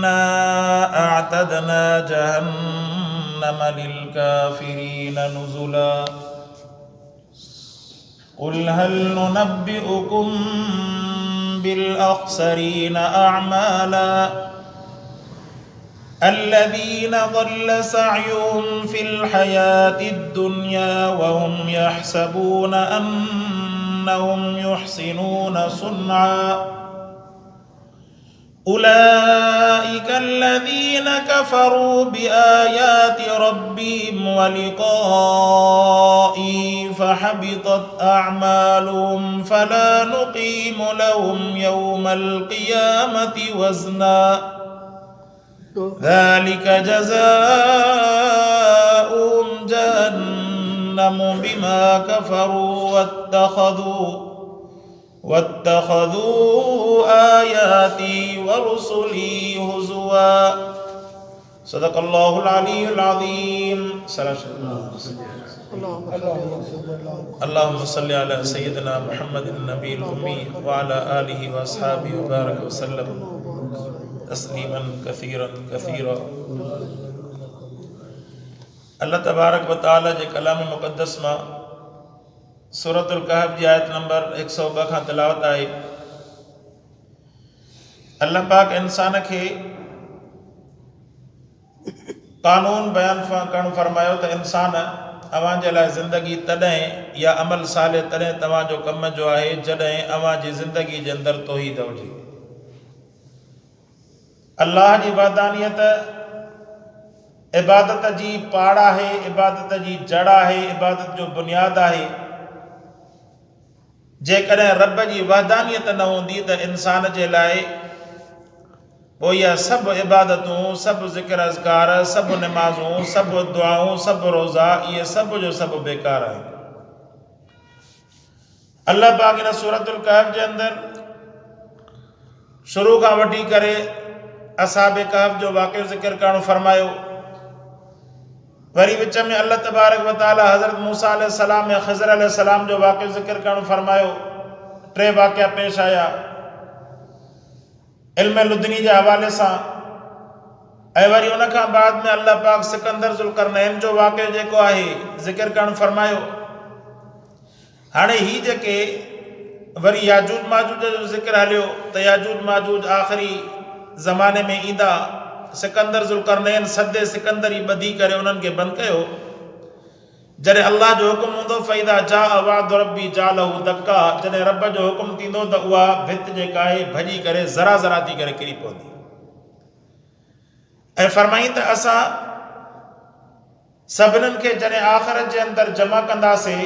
अअतदना जहन्नम लिलकाफिरीन नुजुला कुल हल नुनब्बिउकुम बिल अख्सरीन अअमाला अल्लज़ीन ज़ल्ल सअयुहुम फ़िल हयातिद दुनिया व हुम यहसबून अन्नहुम युहसिनून सुन्आ उलाइका अल्लज़ीन कफ़रू बिआयाति रब्बिहिम व लिक़ाइहि फ़हबितत अअमालुहुम फ़ला नुक़ीमु लहुम यौमल क़ियामति वज़ना ذلك جزاؤهم جهنم بما كفروا واتخذوا آياتي ورسلي هزوا صدق الله العلي العظيم اللهم صل على سيدنا محمد النبي الأمي وعلى آله وأصحابه وبارك وسلم तस्लीमन कसीरन कसीरा। अल्लाह तबारक व तआला जे कलाम मुक़द्दस मां सूरतुल कहफ जी आयत नंबर 102 खां तिलावत आहे। अल्लाह पाक इंसान खे कानून बयान करणु फरमायो त इंसान अवां जे लाइ ज़िंदगी तॾहिं या अमल साले तॾहिं तव्हांजो कम जो आहे जॾहिं अवां जी ज़िंदगी जे अंदरि तौहीद हुजे। अल्लाह जी वहदानियत इबादत जी पाड़ आहे, इबादत जी जड़ आहे, इबादत जो बुनियाद आहे। जेकॾहिं रब जी वहदानियत न हूंदी त इंसान जे लाइ पोइ इहा सभु इबादतूं, सभु ज़िक्र अज़कार, सभु निमाज़ूं, सभु दुआऊं, सभु रोज़ा, इहे सभु जो सभु बेकार आहिनि। अल्लाह पाक इन सूरतुल कहफ जे अंदरि शुरू खां वठी करे असहाबे कहफ जो वाक़ियो ज़िक्र करणु फरमायो। वरी विच में अल्लाह तबारक व तआला हज़रत मूसा अलैहिस्सलाम ऐं ख़िज़र अलैहिस्सलाम जो वाक़ियो ज़िक्र करणु फरमायो। टे वाक़िया पेश आया इल्म लुदनी जे हवाले सां। ऐं वरी उन खां बाद में अल्लाह पाक सिकंदर ज़ुल्करनैन जो वाक़ियो जेको आहे ज़िक्र करणु फरमायो। हाणे ही जेके वरी याजूज माजूज जो ज़िक्र हलियो त याजूज माजूज आख़िरी ज़माने में ईंदा। सिकंदर ज़ुल्करनैन सदे सिकंदरी ॿधी करे उन्हनि खे बंदि कयो। जॾहिं अल्लाह जो हुकुम हूंदो फ़इदा जाअ वअदु रब्बी जालहु दक्का, जॾहिं रब जो हुकुम थींदो त उहा भित जेका आहे भॼी करे ज़रा ज़रा थी करे किरी पवंदी। ऐं फरमाई त असां सभिनीनि खे जॾहिं आख़िरत जे अंदरि जमा कंदासीं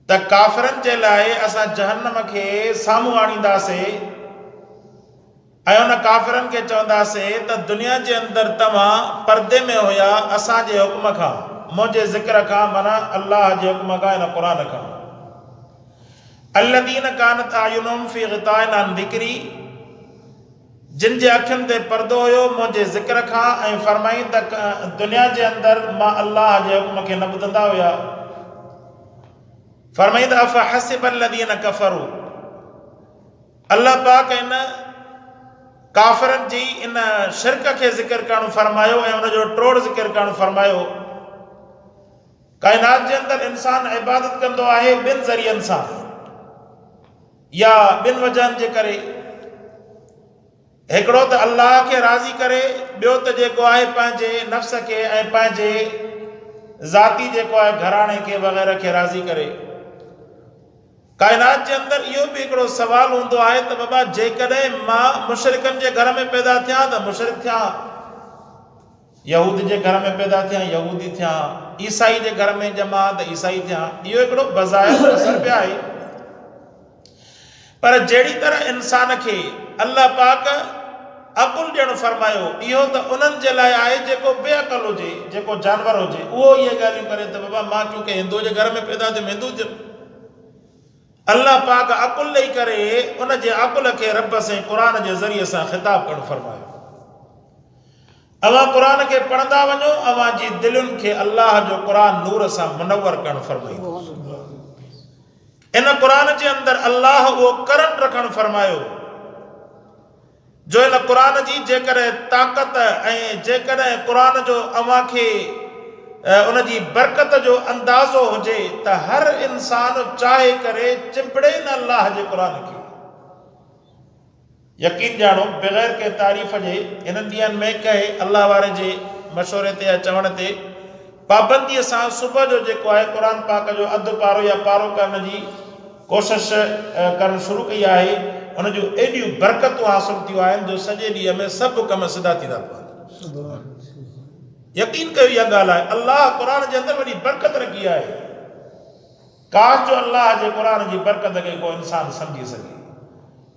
त काफ़िरनि जे लाइ असां जहन्नम खे साम्हूं आणींदासीं ऐं उन काफ़िरनि खे चवंदासीं त दुनिया जे अंदरि तव्हां पर्दे में हुया असांजे हुकुम खां, मुंहिंजे ज़िक्र खां, माना अल्लाह जे हुकुम खां, इन क़ुरान खां। अल्लज़ीन कानत अयुनुहुम फ़ी ग़िताइन अन ज़िक्री, जिन जे अखियुनि ते पर्दो हुयो मुंहिंजे ज़िक्र खां। ऐं फरमाई त दुनिया जे अंदरि मां अल्लाह जे हुकुम खे न ॿुधंदा हुया। फरमाई त अफ़हसिबल्लज़ीन कफ़रू, अल्लाह पाक इन काफ़िरनि जी इन शिरक खे ज़िक्र करणु फरमायो ऐं उनजो टोड़ ज़िक्र करणु फरमायो। काइनात जे अंदरि इंसान इबादत कंदो आहे ॿिनि ज़रियनि सां या ॿिनि वजहनि जे करे। हिकिड़ो त अल्लाह खे राज़ी करे, ॿियो त जेको आहे पंहिंजे नफ़्स खे ऐं पंहिंजे ज़ाती जेको आहे घराणे खे वग़ैरह खे राज़ी करे। काइनात जे अंदरि इहो बि हिकिड़ो सवाल हूंदो आहे त बाबा जेकॾहिं मां मुशरिकनि जे घर में पैदा थियां त मुशरिक थियां, यहूद जे घर में पैदा थियां यहूदी थियां, ईसाई जे घर में ॼमा त ईसाई थियां। इहो हिकिड़ो बज़ाहिर असर पिया आहे। पर जहिड़ी तरह इंसान खे अल्लाह पाक अकुल ॾियणु फरमायो, इहो त उन्हनि जे लाइ आहे जेको बेअक़ल हुजे, जेको जानवर हुजे, उहो इहे ॻाल्हियूं करे त बाबा मां क्योंकि हिंदू जे घर में पैदा थियुमि हिंदू थियुमि। अल्लाह पाक अकुल ॾेई करे उन जे अकुल खे रब से क़ुरान जे ज़रिए सां ख़िताब करणु फरमायो। अवां क़ुरान खे पढ़ंदा वञो, अवां जी दिलुनि खे अल्लाह जो क़ुरान नूर सां मुनव्वर करणु फरमाईंदो। इन क़ुरान जे अंदरि अल्लाह उहो करंट रखणु फरमायो जो इन क़ुरान जी जेकॾहिं ताक़त ऐं जेकॾहिं क़ुरान जो अव्हां खे उन जी बरकत जो अंदाज़ो हुजे त हर इंसान चाहे करे चिंबड़े न अल्लाह जे क़ुरान खे। यकीन ॼाणो बग़ैर के तारीफ़ जे इन्हनि ॾींहंनि में कंहिं अल्लाह वारे जे मशवरे ते या चवण ते पाबंदीअ सां सुबुह जो जेको आहे क़ुर पाक जो अधु पारो या पारो करण जी कोशिश करणु शुरू कई आहे। उन जूं एॾियूं बरकतूं हासिल थियूं आहिनि जो सॼे ॾींहं में सभु कम सिधा थींदा पवनि। यकीन कयो इहा ॻाल्हि आहे, अल्लाह क़ुर जे अंदरि वॾी बरकत रखी आहे। काश जो अल्लाह जे क़ुर जी बरकत खे को इंसान सम्झी सघे।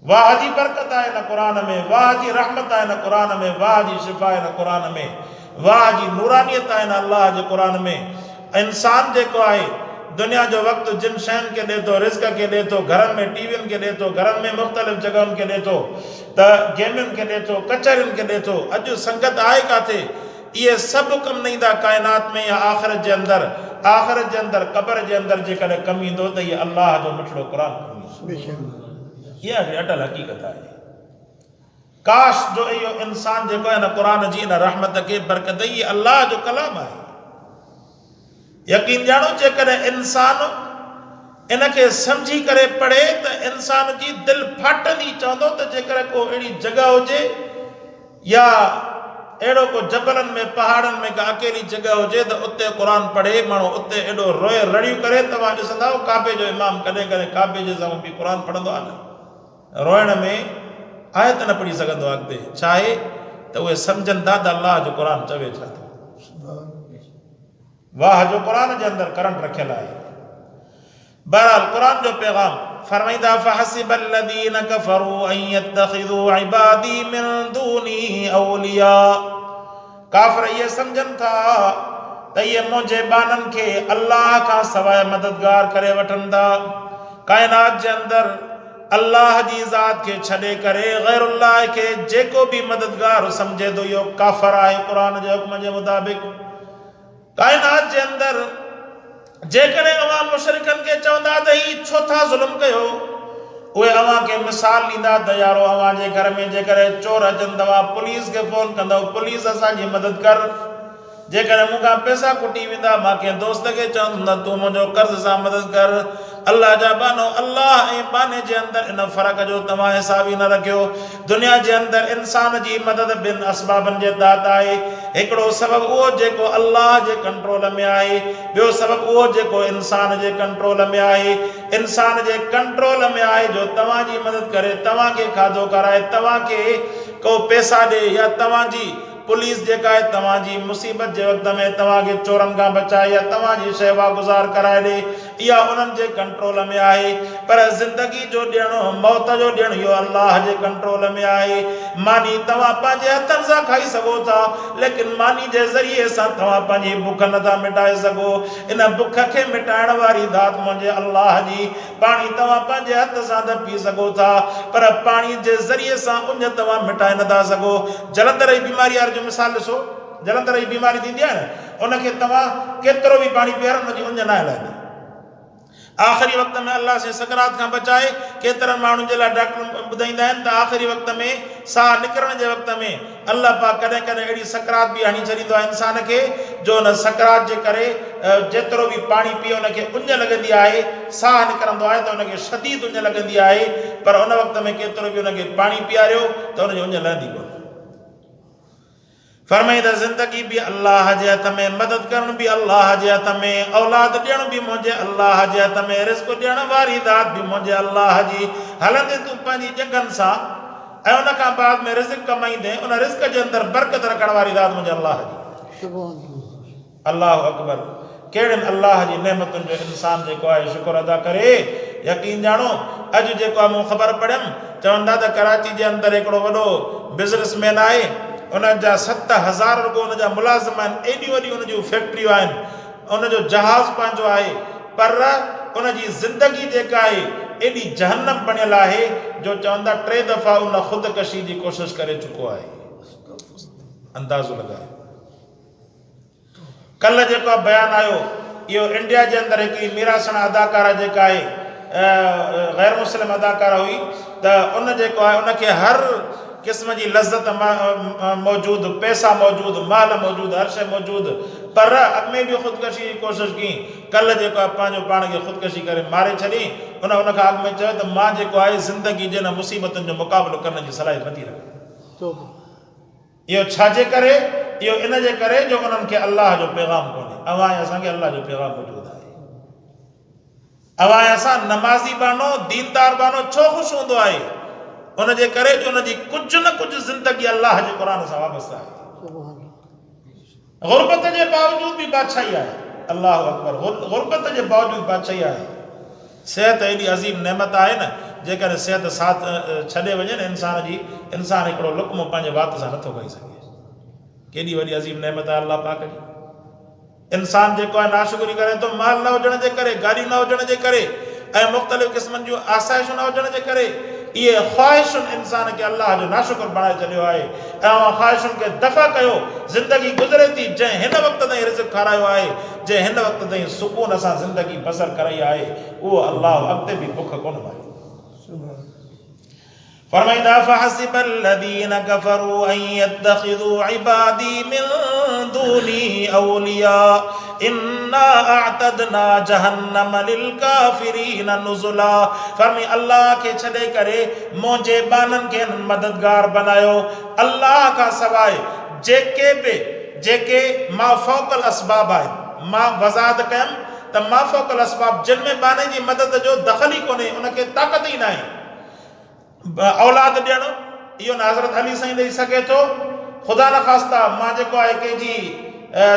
वाह जी बरकत आहे न क़ुर में, वाह जी रहमत आहे न क़ुर में, वाह जी शिफ़ा आहे न क़ुर में, वाह जी नूरानियत आहे न अल्लाह जे क़ुर में। इंसान जेको आहे दुनिया जो वक़्तु जिन शयुनि खे ॾिए थो, रिज़्क खे ॾिए थो, घरनि में टीवियुनि खे ॾिए थो, घरनि में मुख़्तलिफ़ जॻहियुनि खे ॾिए थो, त गेमियुनि खे ॾिए थो, कचहरियुनि खे ॾिए थो। अॼु संगत आहे किथे? इहे सभु कमु न ईंदा काइनात में या आख़िरत जे अंदरि। आख़िरत जे अंदरि क़बर जे अंदरि जेकॾहिं कमु ईंदो त इहे अल्लाह जो मिठड़ो क़ुर कमु ईंदो। इहा अटल हक़ीक़त आहे। काश जो इहो इंसान जेको आहे न क़ुर जी इन रहमत खे बरकत, इहे अल्लाह जो कलाम आहे। यकीन ॼाणो जेकॾहिं इंसान इन खे सम्झी करे पढ़े त इंसान जी दिलि फाटंदी। चवंदो त जेकॾहिं को अहिड़ी जॻह हुजे या अहिड़ो को जबलनि में पहाड़नि में का अकेली जॻह हुजे त उते क़ुर पढ़े माण्हू, उते एॾो रोए रड़ियूं करे। तव्हां ॾिसंदा काबे जो इमाम कॾहिं कॾहिं काबे जे साम्हूं बि क़ुर पढ़ंदो आहे न, रोइण में आयत न पढ़ी सघंदो आहे। अॻिते छा आहे त उहे सम्झनि था त अल्लाह जो क़ुर चवे छा थो। वाह जो क़ुर जे अंदरि करंट रखियल आहे। बहरहाल क़ुर जो पैगाम फरमाईंदा फहसिब الذين كفروا ان يتخذوا عبادي من دوني اولياء। काफ़िर इहे सम्झनि था त इहे मुंहिंजे बाननि खे अल्लाह खां सवाइ मददगार करे वठनि था। काइनात जे अंदरि अल्लाह जी ज़ात खे छॾे करे गैरुल्लाह खे जेको बि मददगार सम्झे थो इहो काफ़िर आहे। क़ुर जे हुक्म जे मुताबिक़ काइनात जे अंदरि जेकॾहिं अवां मुशरिकनि खे चवंदा त ही छो था ज़ुल्म कयो, उहे अवां खे मिसाल ॾींदा त यारो अवां जे घर में जेकॾहिं चोर अचनि तव्हां पुलिस खे फ़ोन कंदव, पुलिस असांजी मदद कर। जेकॾहिं मूंखां पैसा खुटी वेंदा मां कंहिं दोस्त खे चवंदुमि तूं मुंहिंजो कर्ज़ सां मदद कर। अल्लाह जा बानो अल्लाह ऐं बाने जे अंदरि इन फ़र्क़ जो तव्हां हिसाब ई न रखियो। दुनिया जे अंदरि इंसान जी मदद ॿिनि असबाबनि जे तहत आहे। हिकिड़ो सबबु उहो जेको अल्लाह जे कंट्रोल में आहे, ॿियो सबबु उहो जेको इंसान जे कंट्रोल में आहे। इंसान जे कंट्रोल में आहे जो तव्हांजी मदद करे, तव्हांखे खाधो खाराए, तव्हांखे को पैसा ॾे, या तव्हांजी पुलिस जेका आहे तव्हांजी मुसीबत जे वक़्त में तव्हांखे चोरनि खां बचाए या तव्हांजी शेवा गुज़ार कराए ॾे, इहा उन्हनि जे कंट्रोल में आहे। पर ज़िंदगी जो ॾियणो, मौत जो ॾियणु इहो अल्लाह जे कंट्रोल में आहे। मानी तव्हां पंहिंजे हथनि सां खाई सघो था, लेकिन मानी जे ज़रिए सां तव्हां पंहिंजी बुख नथा मिटाए सघो। इन बुख खे मिटाइण वारी ذات मुंहिंजे अल्लाह जी। पाणी तव्हां पंहिंजे हथ सां त पी सघो था, पर पाणी जे ज़रिए सां उञ तव्हां मिटाए नथा सघो। जलंधर जी बीमारी वारी जो मिसाल ॾिसो, जलंधर जी बीमारी थींदी आहे न, उनखे तव्हां केतिरो बि पाणी पीआरो उनजी उञ न हलाईंदी। आख़िरी वक़्त में अल्लाह से सकरात खां बचाए केतिरनि माण्हुनि जे लाइ डॉक्टर ॿुधाईंदा आहिनि त आख़िरी वक़्त में साह निकिरण जे वक़्त में अल्लाह पाक कॾहिं कॾहिं अहिड़ी सकरात बि हणी छॾींदो आहे इंसान खे जो उन सकरात जे करे जेतिरो बि पाणी पीए उनखे उञ लॻंदी आहे, साह निकिरंदो आहे त उनखे शदीद उञ लॻंदी आहे। पर उन वक़्त में केतिरो बि उनखे पाणी पीआरियो त उनजी उञ लहंदी कोन। फरमाईंदा ज़िंदगी बि अल्लाह जे हथ में, मदद करण बि अल्लाह जे हथ में, औलाद ॾियण बि मुंहिंजे अल्लाह जे हथ में, रिज़्क ॾियण वारी ذات बि मुंहिंजे अल्लाह जी। हलंदे तूं पंहिंजी जंगनि सां ऐं उन खां बाद में रिज़्क कमाईंदे उन रिज़्क जे अंदरि बरकत रखण वारी ذات मुंहिंजे अल्लाह जी। अल्लाह अकबर। कहिड़नि अल्लाह जी नेमतुनि जो इंसान जेको आहे शुक्र अदा करे। यकीन ॼाणो अॼु जेको आहे मूं ख़बर पढ़ियमि, चवंदा त कराची जे अंदरि हिकिड़ो वॾो बिज़नेसमैन आहे, उन जा 7,000 रुॻो उन जा मुलाज़िम आहिनि, एॾियूं वॾियूं उन जूं फैक्ट्रियूं आहिनि, उनजो जहाज़ पंहिंजो आहे, पर उनजी ज़िंदगी जेका आहे एॾी जहन्नम बणियल आहे जो चवंदा 3 दफ़ा उन ख़ुदकशी जी कोशिशि करे चुको आहे। अंदाज़ो लॻाए। कल्ह जेको बयानु आयो इहो इंडिया जे अंदरि हिकिड़ी मीरासण अदाकारा जेका आहे गैर मुस्लिम अदाकारा हुई, त उन जेको आहे उनखे हर क़िस्म जी लज़्ज़त मौजूद, पैसा मौजूद, माल मौजूद, हर शइ मौजूद, पर अॻ में बि ख़ुदकशी जी कोशिशि कई। कल्ह जेको आहे पंहिंजो पाण खे ख़ुदकशी करे मारे छॾी। उन खां अॻ में चयो त मां जेको आहे ज़िंदगी जे न मुसीबतुनि जो मुक़ाबिलो करण जी सलाहियत नथी रखां। इहो छाजे करे? इहो इन जे करे जो उन्हनि खे अलाह जो पैगाम कोन्हे। अवां असांखे अलाह जो पैगाम मौजूदु आहे। अवां असां नमाज़ी बानो, दीनदार बानो छो ख़ुशि हूंदो आहे? उन जे करे जो उनजी कुझु न कुझु ज़िंदगी अलाह जे क़ुर सां वाबस्तु आहे। गुरबत जे बावजूद बि बादशाही आहे। अल्लाह अकबर। गुरबत जे बावजूद बादशाही आहे। सिहत एॾी अज़ीम नेमत आहे न, जेकॾहिं सिहत साथ छॾे वञे न इंसान जी, इंसान हिकिड़ो लुक़्मो पंहिंजे वात सां नथो खाई सघे। केॾी वॾी अज़ीम नेमत आहे अल्लाह पाक जी। इंसान जेको आहे नाशुक्री करे थो माल न हुजण जे करे, गाॾियूं न हुजण जे करे, ऐं मुख़्तलिफ़ क़िस्मनि जूं आसाइशूं न हुजण जे करे। इहे ख़्वाहिशुनि इंसान खे अल्लाह जो नाशुक्र बणाए छॾियो आहे ऐं उन ख़्वाहिशुनि खे दफ़ा कयो। ज़िंदगी गुज़रे थी, जंहिं हिन वक़्त ताईं रिज़्क़ खारायो आहे, जंहिं हिन वक़्त ताईं सुकून सां ज़िंदगी बसर कराई आहे, उहो अल्लाह अॻिते बि बुख कोन मारे। फरमाईंदा फहसिबल्लज़ीन कफ़रू अन यत्तखिज़ू इबादी मिन दूनी औलिया इन्ना अअतदना जहन्नम लिलकाफिरीन नुज़ुला। फरमाई अल्लाह खे छॾे करे मुंहिंजे बाननि खे मददगार बनायो। अल्लाह खां सवाइ जेके माफ़ौक़ल असबाब आहिनि, मां वज़ाहत कयमि त माफ़ौक़ल असबाब जिन में बाने जी मदद जो दख़ल ई कोन्हे, उनखे ताक़त ई न आहे। औलाद ॾियणु इहो न हज़रत अली साईं ॾेई सघे थो। ख़ुदा न ख़ास्ता मां जेको आहे कंहिंजी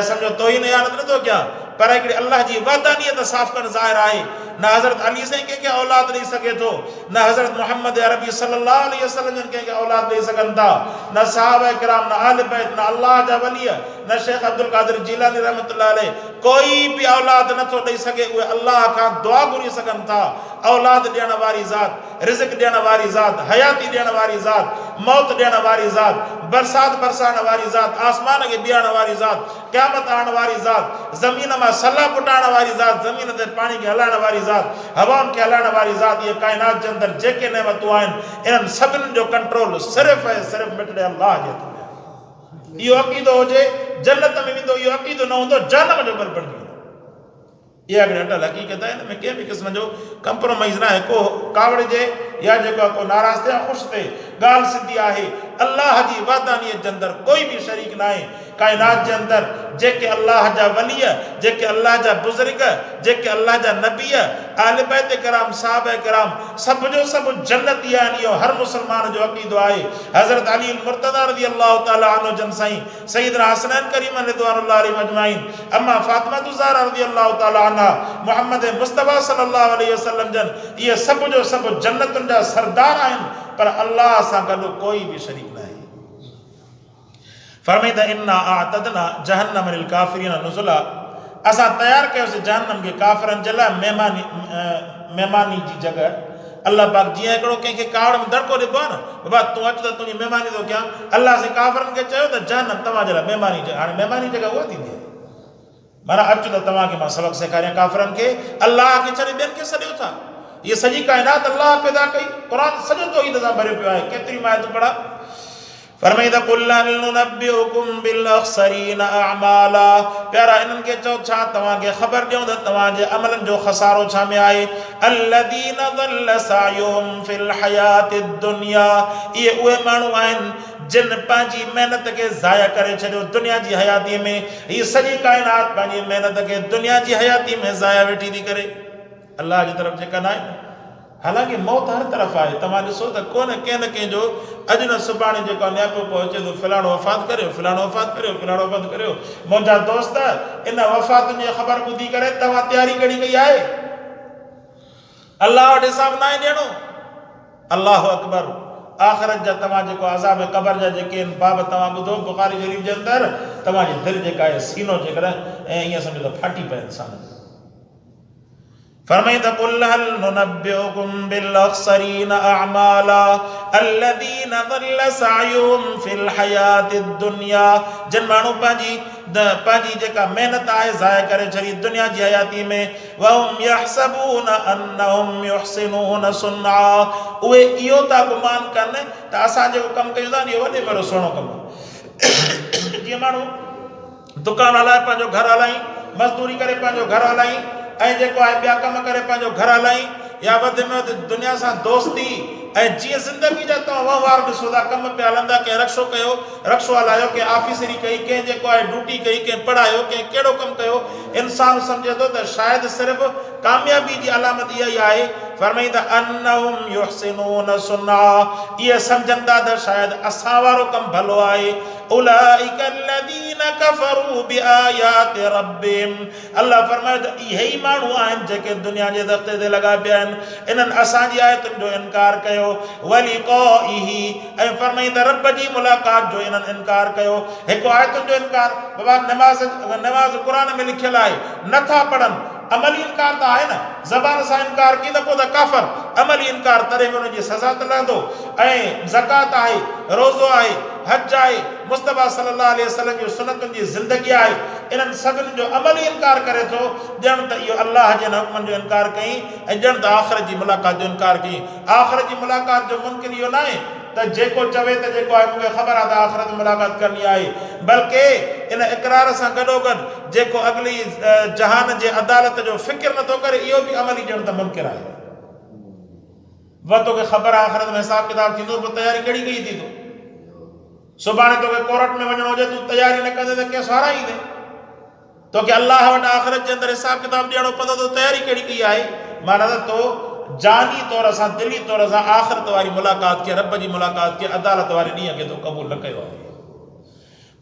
सम्झो तोहीन या नथो कयां, पर हिकिड़ी अल्लाह जी वहदानियत साफ़ करणु ज़ाहिर आहे। न हज़रत अली साईं कंहिंखे औलाद ॾेई सघे थो, न हज़रत मोहम्मद अरबी सल्लल्लाहु अलैहि वसल्लम जन कंहिंखे औलाद ॾेई सघनि था, न सहाबा किराम, न आल बैत, न अल्लाह जा वली, न शेख अब्दुल कादिर जीलानी रहमतुल्लाह अलैह। कोई बि औलाद नथो ॾेई सघे। उहे अल्लाह खां दुआ घुरी सघनि था। औलाद ॾियण वारी ज़ात, रिज़्क़ ॾियण वारी ज़ात, हयाती ॾियण वारी ज़ात, मौत ॾियण वारी ज़ात, बरसात बरसाइण वारी ज़ात, आसमान खे बीहारण वारी ज़ात, क़यामत आणण वारी ज़ात, ज़मीन मां सला पुटाइण वारी ज़ात, ज़मीन ते पाणी खे हलाइण वारी ज़ात, हवाउनि खे हलाइण वारी ज़ात। इहे काइनात जे अंदरि जेके नेमतूं आहिनि, इन्हनि सभिनी जो कंट्रोल सिर्फ़ु ऐं सिर्फ़ु मिटड़े अल्लाह जे हथ में आहे। इहो अक़ीदो हुजे जन्नत में वेंदो, इहो अक़ीदो न हूंदो जहन्नम जो बलि बणिजी वेंदो। इहा हिकिड़ी अटल हक़ीक़त आहे। हिन में कंहिं बि क़िस्म जो कंप्रोमाइज़ न आहे। को कावड़िजे या जेको आहे को नाराज़ थिए या ख़ुशि थिए, ॻाल्हि सिधी आहे। अल्लाह जी वहदानियत जे अंदरि कोई बि शरीक न आहे। काइनात जे अंदरि जेके अल्लाह जा वलीअ, जेके अल्लाह जा बुज़ुर्ग, जेके अल्लाह जा नबी, आल बैत किराम, साहबा किराम, सब जो सब जन्नती आहिनि। इहो हर मुस्लमान जो अक़ीदो आहे। हज़रत अली मुर्तज़ा रज़ी अल्लाह ताला अन्हु जन साईं, सैयदना हसनैन करीम रिज़वानुल्लाह अलैहिम अजमाइन, अम्मा फातिमा ज़हरा रज़ी अल्लाह ताला अन्हा, मोहम्मद मुस्तफ़ा सल्लल्लाहु अलैहि वसल्लम जन, इहे सब जो सब जन्नतुनि जा सरदार आहिनि, पर अल्लाह सां गॾु कोई बि शरीक न आहे। फरमाईंदा इन्ना अअतदना जहन्नम लिल काफिरीन नुज़ुला। असां तयारु कयोसीं जहन्नम खे काफ़िरनि जे लाइ महिमानी जी जॻह। अल्लाह पाक जीअं हिकिड़ो कंहिंखे कावड़ में दड़को ॾिबो आहे न, बाबा तूं अचु त तुंहिंजी महिमानी थो कयां, अल्लाह से काफ़िरनि खे चयो त जहन्नम तव्हांजे लाइ महिमानी जॻह। हाणे महिमानी जॻह उहा थींदी आहे, माना अचु त तव्हांखे मां सबक़ सेखारियां। काफ़िरनि खे अल्लाह खे छॾे ॿियनि खे सॾियो था। इहा सॼी काइनात अल्लाह पैदा कई। क़ुर सॼो तौहीद सां भरियो पियो आहे। केतिरी आयतूं पढ़ा। फरमाईंदा कुल हल नुनब्बिउकुम बिल अख़सरीन अअमाला। प्यारा इन्हनि खे चओ छा तव्हांखे ख़बर ॾियूं त तव्हांजे अमलनि जो ख़सारो छा में आहे। अल्लज़ीन ज़ल्ल सायुहुम फिल हयाति दुनिया। इहे उहे माण्हू आहिनि जिन पंहिंजी महिनत खे ज़ाया करे छॾियो दुनिया जी हयाती में। हीअ सॼी काइनात पंहिंजी महिनत खे दुनिया जी हयाती में ज़ाया वेठी थी करे, अल्लाह जी तरफ़ जेका न आहे। हालांकि मौत हर तरफ़ आहे। तव्हां ॾिसो त कोन कंहिं न कंहिं जो अॼु न सुभाणे जेको नियापो पहुचे थो, फिलाणो वफ़ात करियो, फिलाणो वफ़ात करियो, फिलाणो वफ़ात करियो। मुंहिंजा दोस्त इन वफ़ातुनि जी ख़बर ॿुधी करे तव्हां तयारी कहिड़ी कई आहे? अल्लाह वटि हिसाब न आहे ॾियणो। अल्लाहु अकबर। आख़िरत जा तव्हां जेको अज़ाब क़बर जा जेके आहिनि बाब तव्हां ॿुधो बुख़ारी शरीफ़ जे अंदरि, तव्हांजी दिलि जेका आहे सीनो जेकॾहिं ऐं ईअं सम्झो त फाटी पए इंसान। फरमाईंदा कुल हल नुनब्बिउकुम बिल अख़सरीन अअमाला अल्लज़ीन ज़ल्ल सायुहुम फिल हयाति दुनिया। जिन माण्हू पंहिंजी पंहिंजी जेका महिनत आहे ज़ाया करे छॾी दुनिया जी हयाती में। वहुम यहसबून अन्नहुम युहसिनून सुन्ना, उहे इहो था गुमान कनि त असां जेको कमु कयूं था इहो वॾे में सुहिणो कमु आहे। जीअं माण्हू दुकान हलाए पंहिंजो घर हलाई, मज़दूरी करे पंहिंजो घर हलाई, ऐं जेको आहे ॿिया कम करे पंहिंजो घर हलाई, या वधि में वधि दुनिया सां दोस्ती, ऐं जीअं ज़िंदगी जा तव्हां वहिंवार ॾिसो था, कम पिया हलंदा, कंहिं रक्शो कयो, रक्शो हलायो, कंहिं ऑफिसरी कई, कंहिं जेको आहे ड्यूटी कई, कंहिं पढ़ायो, कंहिं कहिड़ो कमु कयो, इंसानु सम्झे थो त शायदि सिर्फ़ु कामयाबी जी अलामत इहा ई आहे। फरमाईंदा अन्नहुम युहसिनून सुन्ना, इहे सम्झनि था त शायदि असां वारो कमु भलो आहे। उलाइक अल्लज़ीना कफ़रू बिआयाति रब्बिहिम, अल्लाह फरमाए त इहे ई माण्हू आहिनि जेके दुनिया जे दफ़्ते ते लॻा पिया आहिनि, इन्हनि असांजी आयतुनि जो इनकार कयो, वलिक़ाइही, ऐं फरमाईंदा रब जी मुलाक़ात जो इन्हनि इनकार कयो। हिकु आयतुनि जो इनकार, बाबा नमाज़ क़ुरान में लिखियलु आहे, नथा पढ़नि, अमली इनकार त आहे न, ज़बान सां इनकार की त पोइ त काफ़र, अमली इनकार तॾहिं बि उनजी सज़ा त लहंदो। ऐं ज़कात आहे, रोज़ो आहे, हज आहे, मुस्तफ़ा सल्लल्लाहु अलैहि वसल्लम जी सुन्नतुनि जी ज़िंदगी आहे, इन्हनि सभिनी जो अमली इनकार करे थो, ॼण त इहो अल्लाह जे हुकमनि जो इनकार कई, ऐं ॼण त आख़िरत जी मुलाक़ात जो इनकार कई। आख़िरत जी मुलाक़ात जो मुमकिन इहो न आहे त जेको चवे त जेको आहे मूंखे ख़बर आहे त आख़िरत में मुलाक़ात करणी आहे, बल्कि इन इक़रार सां गॾोगॾु जेको अॻिली जहान जे अदालत जो फ़िक्र नथो करे, इहो बि अमली ॼण त मुमकिन आहे। तोखे ख़बर आहे आख़िरत में हिसाब किताब थींदो, पोइ तयारी कहिड़ी कई थी तूं? सुभाणे तोखे कोर्ट में वञणो हुजे, तूं तयारी न कंदे त कंहिं सहाराईंदे? तोखे अल्लाह वटि आख़िरत जे अंदरि हिसाब किताब ॾियणो पवंदो, त तयारी कहिड़ी कई आहे? माना त तो जानी तौर सां, दिली तौर सां आख़िरत वारी मुलाक़ात खे, रब जी मुलाक़ात खे, अदालत वारे ॾींहं खे तो क़बूल न कयो आहे।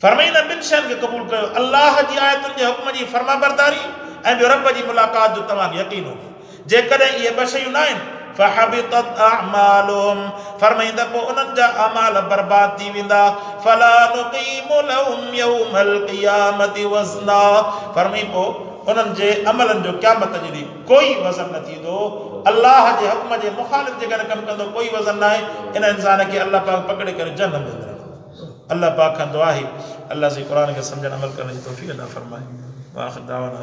फरमाईंदा ॿिनि शयुनि खे क़बूल कयो, अल्लाह जी आयतुनि जे हुक्म जी फर्माबरदारी, ऐं ॿियो रब जी मुलाक़ात जो तमामु यकीन हुजे। जेकॾहिं इहे ॿ शयूं न आहिनि, फहबितत अअमालुहुम, फरमाईंदा पोइ उन्हनि जा अमाल बर्बाद थी वेंदा। फला नुक़ीमु लहुम यौमल क़ियामति वज़ना, फरमाई पोइ उन्हनि जे अमलनि जो क़यामत जे ॾींहुं कोई वज़न न थींदो। अल्लाह जे हुक्म जे मुखालिफ़ जेकॾहिं कमु कंदो, कोई वज़न न आहे। इन इंसान खे अल्लाह पाक पकड़े करे जहन्नम में विझंदो। अल्लाह पाक खां दुआ आहे अल्लाह से क़ुरान खे सम्झण अमल करण जी तौफ़ीक़ अता फ़रमाए। वाखिर दावाना।